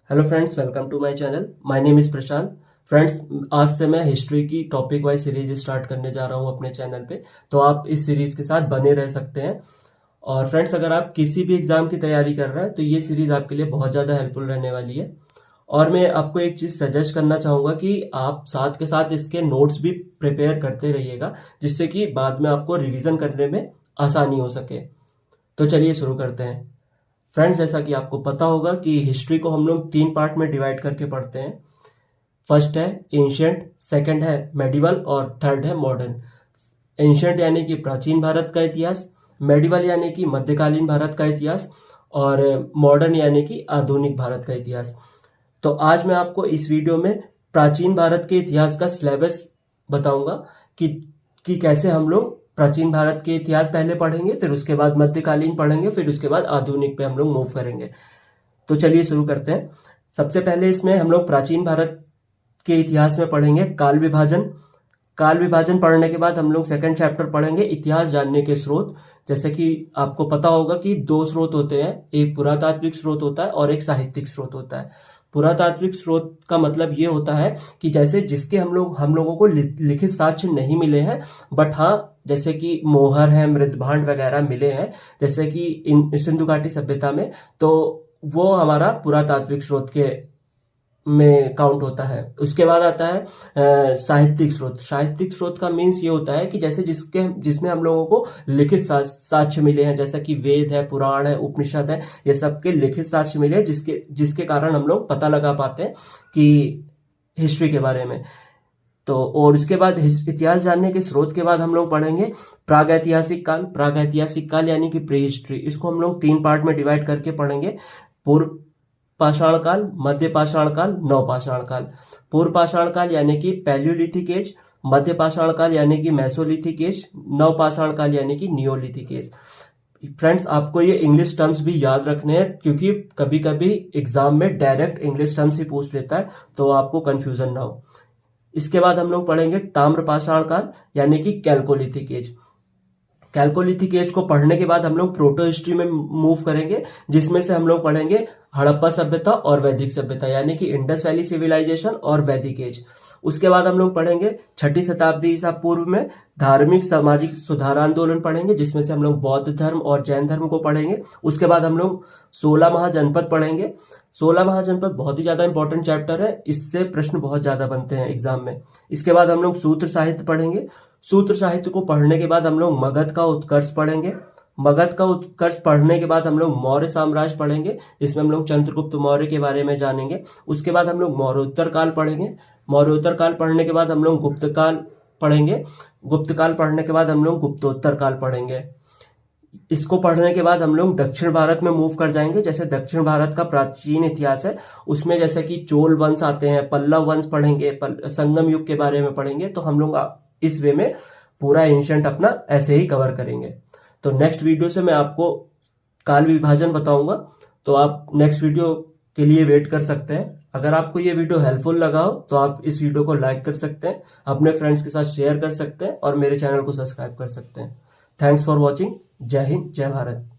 Hello friends, welcome to my channel. My name is Prashant. Friends, आज से मैं history की टॉपिक वाइज सीरीज स्टार्ट करने जा रहा हूँ अपने चैनल पे, तो आप इस सीरीज के साथ बने रह सकते हैं। और फ्रेंड्स, अगर आप किसी भी एग्जाम की तैयारी कर रहे हैं तो ये सीरीज आपके लिए बहुत ज़्यादा हेल्पफुल रहने वाली है। और मैं आपको एक चीज़ सजेस्ट करना चाहूँगा कि आप साथ के साथ इसके नोट्स भी प्रिपेयर करते रहिएगा, जिससे कि बाद में आपको रिवीजन करने में आसानी हो सके। तो चलिए शुरू करते हैं। फ्रेंड्स, जैसा कि आपको पता होगा कि हिस्ट्री को हम लोग 3 पार्ट में डिवाइड करके पढ़ते हैं। फर्स्ट है एंशियंट, सेकंड है मेडिवल और थर्ड है मॉडर्न। एंशियंट यानी कि प्राचीन भारत का इतिहास, मेडिवल यानी कि मध्यकालीन भारत का इतिहास, और मॉडर्न यानी कि आधुनिक भारत का इतिहास। तो आज मैं आपको इस वीडियो में प्राचीन भारत के इतिहास का सिलेबस बताऊंगा कि कि कैसे हम लोग प्राचीन भारत के इतिहास पहले पढ़ेंगे, फिर उसके बाद मध्यकालीन पढ़ेंगे, फिर उसके बाद आधुनिक पे हम लोग मूव करेंगे। तो चलिए शुरू करते हैं। सबसे पहले इसमें हम लोग प्राचीन भारत के इतिहास में पढ़ेंगे काल विभाजन। काल विभाजन पढ़ने के बाद हम लोग सेकंड चैप्टर पढ़ेंगे इतिहास जानने के स्रोत। जैसे कि आपको पता होगा कि 2 स्रोत होते हैं, एक पुरातात्विक स्रोत होता है और एक साहित्यिक स्रोत होता है। पुरातात्विक स्रोत का मतलब ये होता है कि जैसे जिसके हम लोगों को लिखित साक्ष्य नहीं मिले हैं, बट हाँ, जैसे कि मोहर है, मृदभांड वगैरह मिले हैं, जैसे कि इन सिंधु घाटी सभ्यता में, तो वो हमारा पुरातात्विक स्रोत के में काउंट होता है। उसके बाद आता है साहित्यिक स्रोत। साहित्यिक स्रोत का मीन्स ये होता है कि जैसे जिसमें हम लोगों को लिखित साक्ष्य मिले हैं, जैसा कि वेद है, पुराण है, उपनिषद है, ये सबके लिखित साक्ष्य मिले हैं, जिसके कारण हम लोग पता लगा पाते हैं कि हिस्ट्री के बारे में। तो और उसके बाद इतिहास जानने के स्रोत के बाद हम लोग पढ़ेंगे प्रागैतिहासिक काल। प्रागैतिहासिक काल यानी कि प्री हिस्ट्री। इसको हम लोग 3 पार्ट में डिवाइड करके पढ़ेंगे। पूर्व पाषाण काल, मध्य पाषाण काल, नवपाषाण काल। पूर्व पाषाण काल यानी कि पैलियोलिथिक एज, मध्य पाषाण काल यानी कि मेसोलिथिक एज, नवपाषाण काल यानी कि नियोलिथिक एज। फ्रेंड्स, आपको ये इंग्लिश टर्म्स भी याद रखने हैं, क्योंकि कभी कभी एग्जाम में डायरेक्ट इंग्लिश टर्म्स ही पूछ लेता है, तो आपको कंफ्यूजन ना हो। इसके बाद हम लोग पढ़ेंगे ताम्रपाषाण काल यानी कि कैल्कोलिथिक एज। कैल्कोलिथिक एज को पढ़ने के बाद हम लोग प्रोटो हिस्ट्री में मूव करेंगे, जिसमें से हम लोग पढ़ेंगे हड़प्पा सभ्यता और वैदिक सभ्यता यानी कि इंडस वैली सिविलाइजेशन और वैदिक एज। उसके बाद हम लोग पढ़ेंगे 6ठी शताब्दी ईसा पूर्व में धार्मिक सामाजिक सुधार आंदोलन पढ़ेंगे, जिसमें से हम लोग बौद्ध धर्म और जैन धर्म को पढ़ेंगे। उसके बाद हम लोग 16 महाजनपद पढ़ेंगे। 16 महाजनपद बहुत ही ज्यादा इंपॉर्टेंट चैप्टर है, इससे प्रश्न बहुत ज्यादा बनते हैं एग्जाम में। इसके बाद हम लोग सूत्र साहित्य पढ़ेंगे। सूत्र साहित्य को पढ़ने के बाद हम लोग मगध का उत्कर्ष पढ़ेंगे। मगध का उत्कर्ष पढ़ने के बाद हम लोग मौर्य साम्राज्य पढ़ेंगे, जिसमें हम लोग चंद्रगुप्त मौर्य के बारे में जानेंगे। उसके बाद हम लोग मौर्योत्तर काल पढ़ेंगे। मौर्योत्तर काल पढ़ने के बाद हम लोग गुप्त काल पढ़ेंगे। गुप्त काल पढ़ने के बाद हम लोग गुप्तोत्तर काल पढ़ेंगे। इसको पढ़ने के बाद हम लोग दक्षिण भारत में मूव कर जाएंगे। जैसे दक्षिण भारत का प्राचीन इतिहास है, उसमें जैसे कि चोल वंश आते हैं, पल्लव वंश पढ़ेंगे, संगम युग के बारे में पढ़ेंगे। तो हम लोग इस वे में पूरा एंशिएंट अपना ऐसे ही कवर करेंगे। तो नेक्स्ट वीडियो से मैं आपको काल विभाजन बताऊंगा, तो आप नेक्स्ट वीडियो के लिए वेट कर सकते हैं। अगर आपको ये वीडियो हेल्पफुल लगा हो तो आप इस वीडियो को लाइक कर सकते हैं, अपने फ्रेंड्स के साथ शेयर कर सकते हैं और मेरे चैनल को सब्सक्राइब कर सकते हैं। Thanks for watching. जय हिंद, जय भारत।